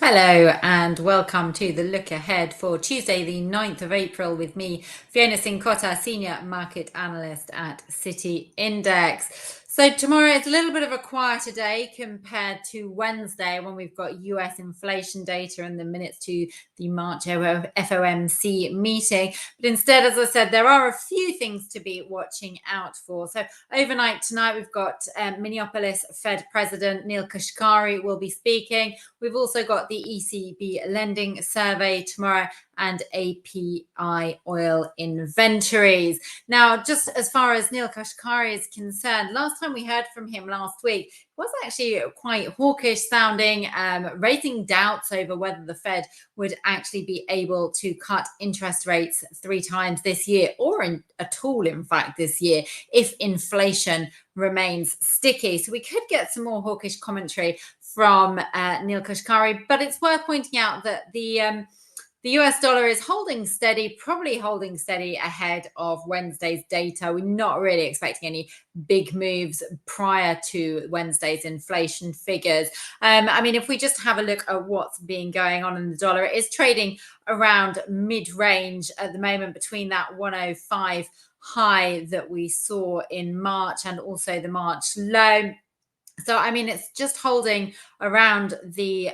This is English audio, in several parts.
Hello and welcome to the look ahead for Tuesday, the 9th of April, with me, Fiona Sincotta, Senior Market Analyst at City Index. So tomorrow is a little bit of a quieter day compared to Wednesday when we've got US inflation data and the minutes to the March FOMC meeting. But instead, as I said, there are a few things to be watching out for. So overnight tonight, we've got Minneapolis Fed President Neel Kashkari will be speaking. We've also got the ECB lending survey tomorrow and API oil inventories. Now, just as far as Neel Kashkari is concerned, last time we heard from him last week was actually quite hawkish sounding, raising doubts over whether the Fed would actually be able to cut interest rates 3 times this year or at all, in fact, this year, if inflation remains sticky. So we could get some more hawkish commentary from Neel Kashkari, but it's worth pointing out that the US dollar is holding steady, probably holding steady ahead of Wednesday's data. We're not really expecting any big moves prior to Wednesday's inflation figures. I mean, if we just have a look at what's been going on in the dollar, it is trading around mid-range at the moment between that 105 high that we saw in March and also the March low. So, I mean, it's just holding around the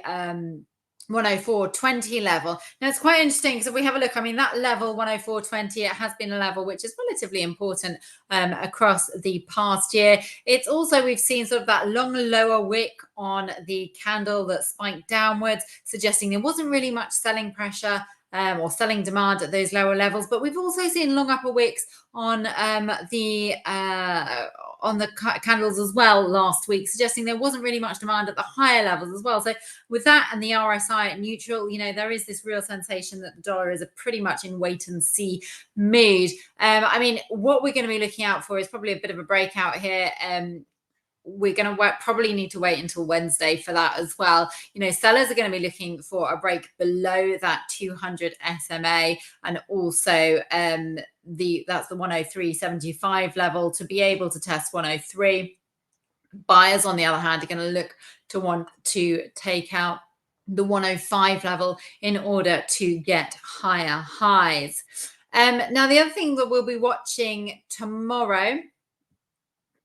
104.20 level. Now, it's quite interesting because if we have a look, I mean, that level 104.20, it has been a level which is relatively important across the past year. It's also, we've seen sort of that long lower wick on the candle that spiked downwards, suggesting there wasn't really much selling pressure or selling demand at those lower levels. But we've also seen long upper wicks on the candles as well last week, suggesting there wasn't really much demand at the higher levels as well. So with that and the RSI at neutral, there is this real sensation that the dollar is a pretty much in wait and see mood. I mean, what we're going to be looking out for is probably a bit of a breakout here. We're going to probably need to wait until Wednesday for that as well. Sellers are going to be looking for a break below that 200 SMA and also that's the 103.75 level to be able to test 103. Buyers, on the other hand, are going to look to want to take out the 105 level in order to get higher highs. Now, the other thing that we'll be watching tomorrow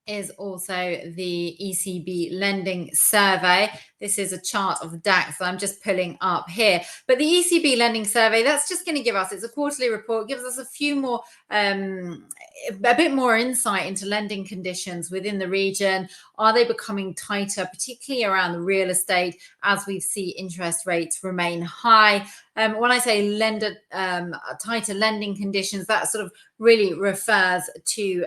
is also the ECB lending survey. This is a chart of the DAX that I'm just pulling up here. But the ECB lending survey, that's just going to give us, it's a quarterly report, gives us a few more, a bit more insight into lending conditions within the region. Are they becoming tighter, particularly around the real estate, as we see interest rates remain high? When I say tighter lending conditions, that sort of really refers to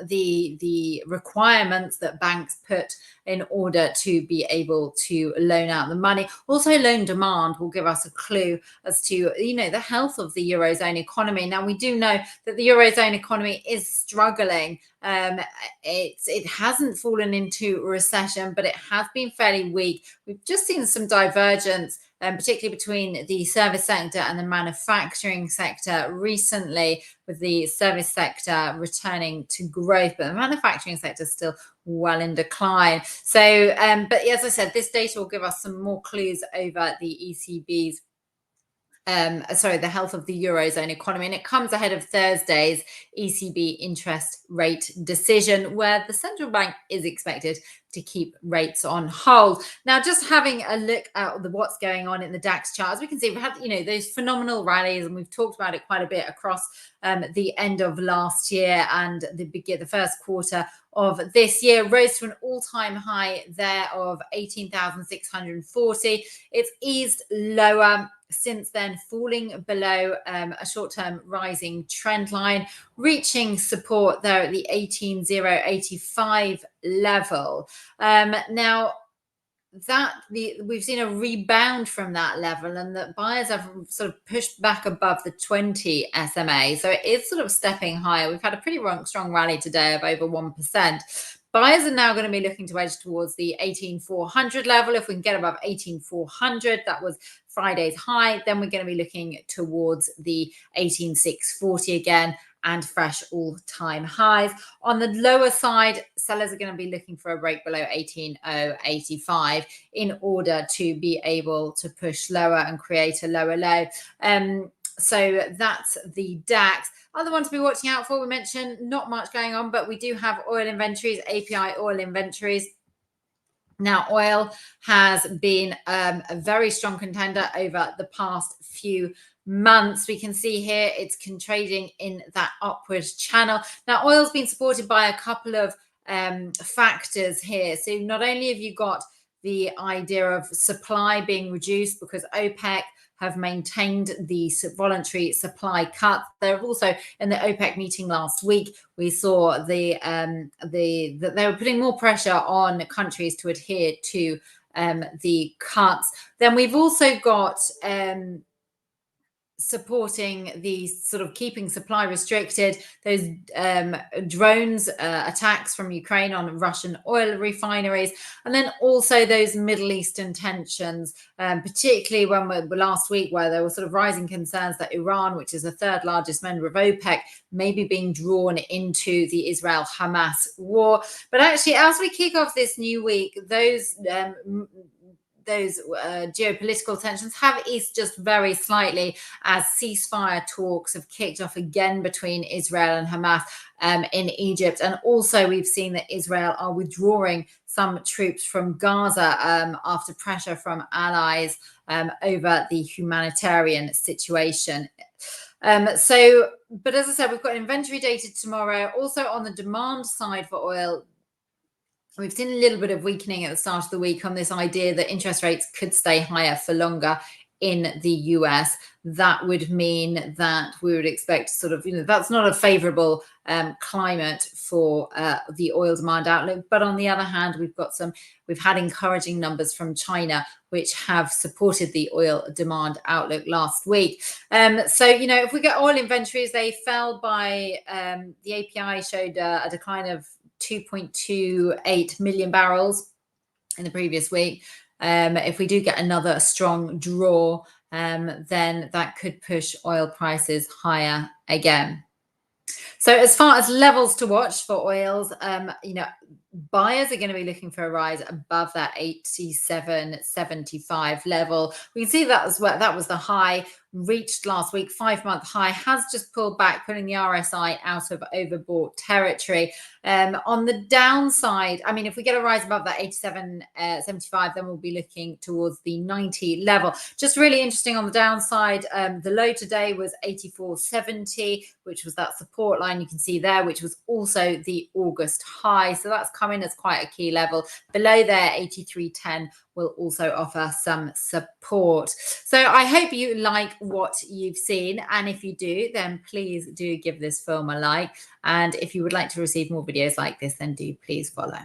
the requirements that banks put in order to be able to loan out the money. Also, loan demand will give us a clue as to the health of the Eurozone economy. Now, we do know that the Eurozone economy is struggling. It hasn't fallen into recession, but it has been fairly weak. We've just seen some divergence, particularly between the service sector and the manufacturing sector recently, with the service sector returning to growth, but the manufacturing sector is still well in decline. So, but as I said, this data will give us some more clues over the ECB's the health of the Eurozone economy. And it comes ahead of Thursday's ECB interest rate decision, where the central bank is expected to keep rates on hold. Now, just having a look at what's going on in the DAX chart, as we can see, we've had those phenomenal rallies, and we've talked about it quite a bit across the end of last year and the first quarter of this year. Rose to an all-time high there of 18,640. It's eased lower since then, falling below a short-term rising trend line, reaching support there at the 18,085 level. Now, we've seen a rebound from that level, and that buyers have sort of pushed back above the 20 SMA. So it is sort of stepping higher. We've had a pretty strong rally today of over 1%. Buyers are now going to be looking to edge towards the 18,400 level. If we can get above 18,400, that was Friday's high, then we're going to be looking towards the 18,640 again and fresh all-time highs. On the lower side, sellers are going to be looking for a break below 18,085 in order to be able to push lower and create a lower low. So that's the DAX. Other one to be watching out for, we mentioned not much going on, but we do have oil inventories, API oil inventories. Now, oil has been a very strong contender over the past few months. We can see here it's trading in that upward channel. Now, oil's been supported by a couple of factors here. So not only have you got the idea of supply being reduced because OPEC have maintained the voluntary supply cut. They're also in the OPEC meeting last week. We saw that they were putting more pressure on countries to adhere to the cuts. Then we've also got supporting the sort of keeping supply restricted, those drones attacks from Ukraine on Russian oil refineries, and then also those Middle Eastern tensions, particularly when last week where there were sort of rising concerns that Iran, which is the third largest member of OPEC, may be being drawn into the Israel-Hamas war. But actually, as we kick off this new week, those geopolitical tensions have eased just very slightly as ceasefire talks have kicked off again between Israel and Hamas in Egypt. And also we've seen that Israel are withdrawing some troops from Gaza after pressure from allies over the humanitarian situation. But as I said, we've got inventory data tomorrow. Also on the demand side for oil, we've seen a little bit of weakening at the start of the week on this idea that interest rates could stay higher for longer in the US. That would mean that we would expect sort of, that's not a favorable climate for the oil demand outlook. But on the other hand, we've had encouraging numbers from China, which have supported the oil demand outlook last week. If we get oil inventories, they fell by, the API showed a decline of 2.28 million barrels in the previous week. If we do get another strong draw, then that could push oil prices higher again. So as far as levels to watch for oils, buyers are going to be looking for a rise above that 87.75 level. We can see that was the high reached last week. 5-month high has just pulled back, putting the RSI out of overbought territory. On the downside, if we get a rise above that 87.75, then we'll be looking towards the 90 level. Just really interesting on the downside, the low today was 84.70, which was that support line you can see there, which was also the August high. So that's come in as quite a key level. Below there, 83.10 will also offer some support. So I hope you like what you've seen. And if you do, then please do give this film a like. And if you would like to receive more videos like this, then do please follow.